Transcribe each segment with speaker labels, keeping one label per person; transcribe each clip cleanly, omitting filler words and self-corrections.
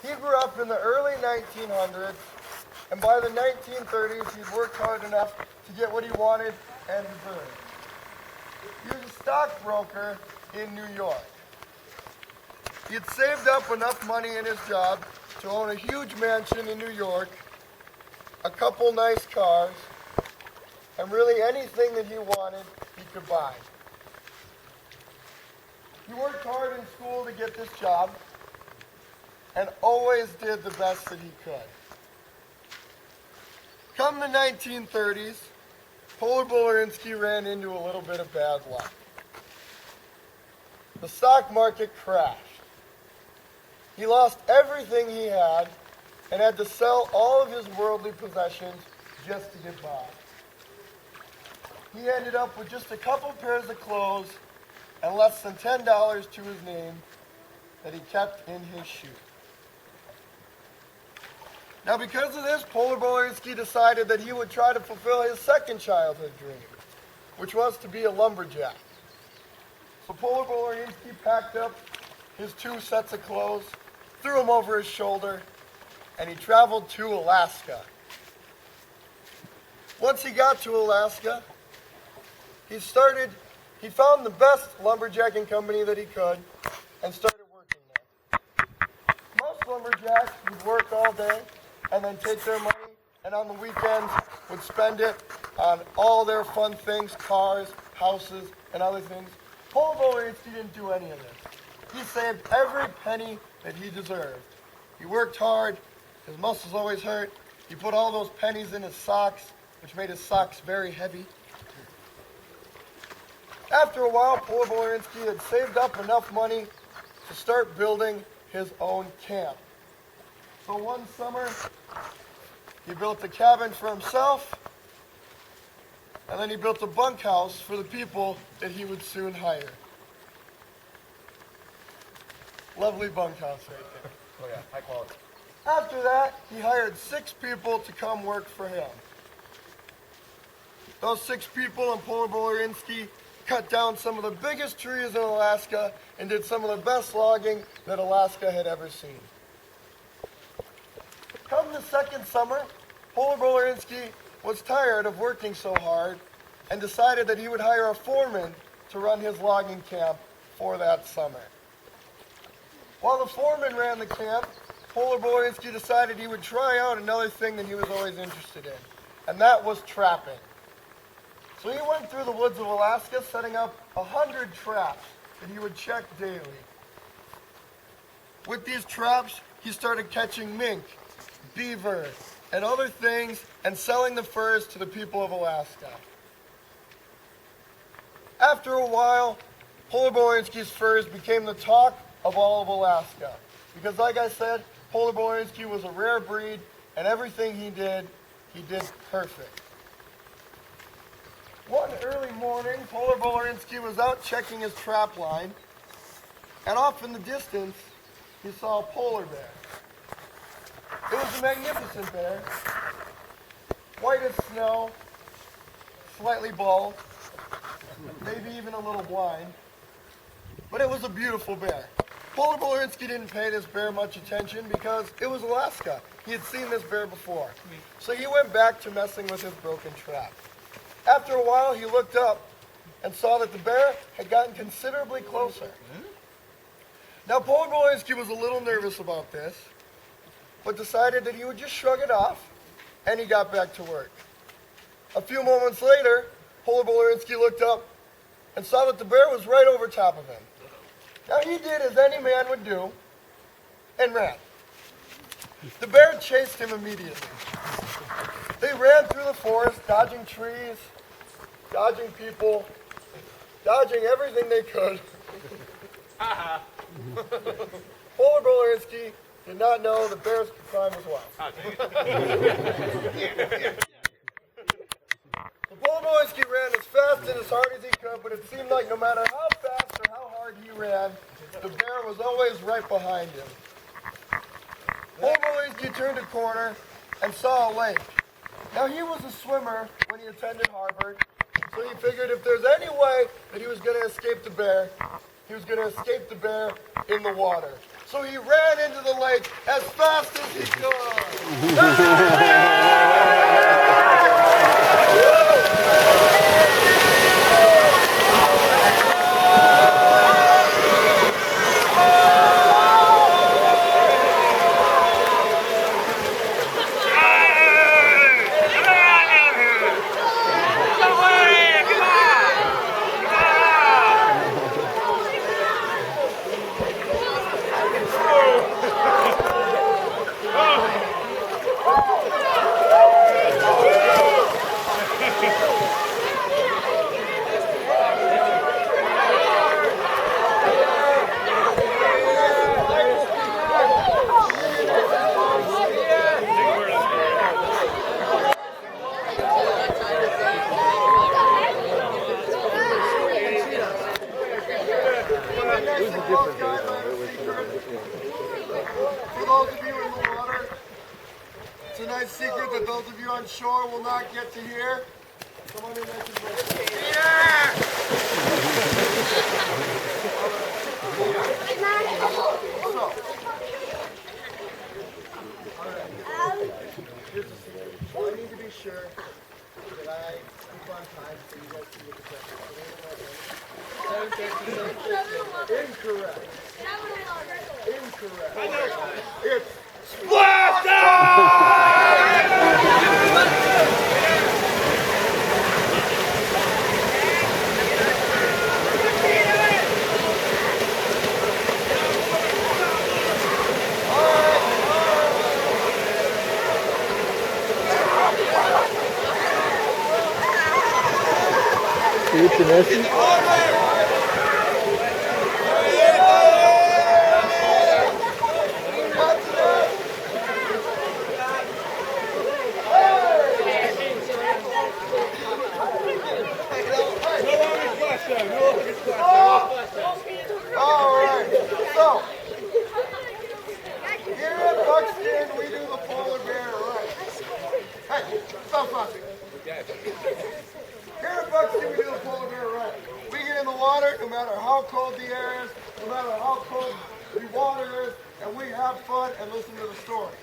Speaker 1: He grew up in the early 1900s, and by the 1930s, he'd worked hard enough to get what he wanted and deserved. He was a stockbroker in New York. He had saved up enough money in his job to own a huge mansion in New York, a couple nice cars, and really anything that he wanted, he could buy. He worked hard in school to get this job and always did the best that he could. Come the 1930s, Polar Bolorinsky ran into a little bit of bad luck. The stock market crashed. He lost everything he had to sell all of his worldly possessions just to get by. He ended up with just a couple pairs of clothes and less than $10 to his name that he kept in his shoe. Now, because of this, Polar Bolorinsky decided that he would try to fulfill his second childhood dream, which was to be a lumberjack. So Polar Bolorinsky packed up his 2 sets of clothes, threw them over his shoulder, and he traveled to Alaska. Once he got to Alaska, he found the best lumberjacking company that he could and started working there. Most lumberjacks would work all day and then take their money and on the weekends would spend it on all their fun things, cars, houses, and other things. Polar Bolorinsky didn't do any of this. He saved every penny that he deserved. He worked hard, his muscles always hurt. He put all those pennies in his socks, which made his socks very heavy. After a while, Polar Bolorinsky had saved up enough money to start building his own camp. So one summer, he built a cabin for himself, and then he built a bunkhouse for the people that he would soon hire. Lovely bunkhouse right there.
Speaker 2: Oh yeah, high quality.
Speaker 1: After that, he hired 6 people to come work for him. Those 6 people and Polar Bolorinsky cut down some of the biggest trees in Alaska and did some of the best logging that Alaska had ever seen. Come the second summer, Polar Bolorinsky was tired of working so hard and decided that he would hire a foreman to run his logging camp for that summer. While the foreman ran the camp, Polar Bolorinsky decided he would try out another thing that he was always interested in, and that was trapping. So he went through the woods of Alaska, setting up 100 traps that he would check daily. With these traps, he started catching mink, beaver, and other things, and selling the furs to the people of Alaska. After a while, Polar Bolorinsky's furs became the talk of all of Alaska. Because like I said, Polar Bolorinsky was a rare breed, and everything he did perfect. One early morning, Polar Bolorinsky was out checking his trap line, and off in the distance, he saw a polar bear. It was a magnificent bear, white as snow, slightly bald, maybe even a little blind, but it was a beautiful bear. Polar Bolorinsky didn't pay this bear much attention because it was Alaska. He had seen this bear before. So he went back to messing with his broken trap. After a while, he looked up and saw that the bear had gotten considerably closer. Now, Polar Bolorinsky was a little nervous about this, but decided that he would just shrug it off, and he got back to work. A few moments later, Polar Bolorinsky looked up and saw that the bear was right over top of him. Now, he did as any man would do and ran. The bear chased him immediately. They ran through the forest, dodging trees, dodging people, dodging everything they could. Polar Bolorinsky did not know that bears could climb as well. So Polar Bolorinsky ran as fast and as hard as he could, but it seemed like no matter how fast or how hard he ran, the bear was always right behind him. Polar Bolorinsky turned a corner and saw a lake. Now, he was a swimmer when he attended Harvard, so he figured if there's any way that he was going to escape the bear, he was going to escape the bear in the water. So he ran into the lake as fast as he could. For those of you in the water, it's a nice secret that those of you on shore will not get to hear. Come on in, nice and close. Yeah! So, I need to be sure that I keep on time so you guys can get the question. Incorrect. Incorrect. It's splash time! Alright, so here at Buxton we do the polar bear right. Hey, stop fussing. Here at Buxton we do the polar bear right. We get in the water no matter how cold the air is, no matter how cold the water is, and we have fun and listen to the story.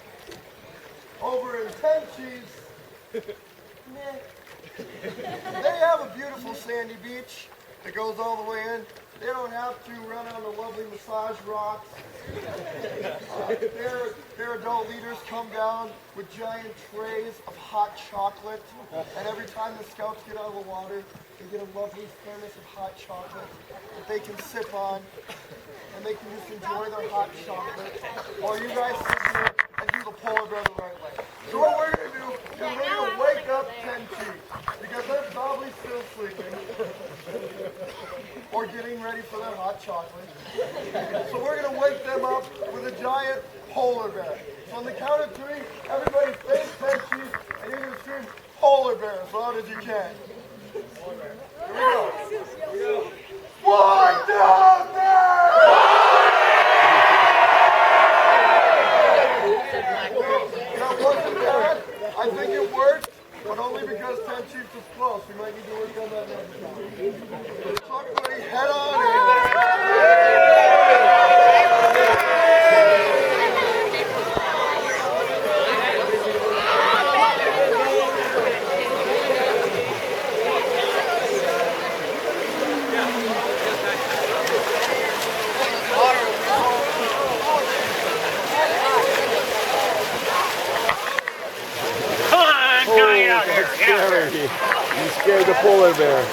Speaker 1: Over in Tenchies, they have a beautiful sandy beach that goes all the way in. They don't have to run on the lovely massage rocks. Their adult leaders come down with giant trays of hot chocolate, and every time the scouts get out of the water, they get a lovely thermos of hot chocolate that they can sip on, and they can just enjoy their hot chocolate while you guys sit here and do the polar bear the right way. So what we're going to do is we're going to wake up Tenchi, because they're probably still sleeping or getting ready for their hot chocolate. So we're going to wake them up with a giant polar bear. So on the count of three, everybody face Tenchi, and you're going to scream polar bear as loud as you can. Here we go. One, two, three! That wasn't bad. I think it worked, but only because Tenchi was close. We might need to work on that next time. Talk, buddy. Head on in.
Speaker 2: You scared the polar bear.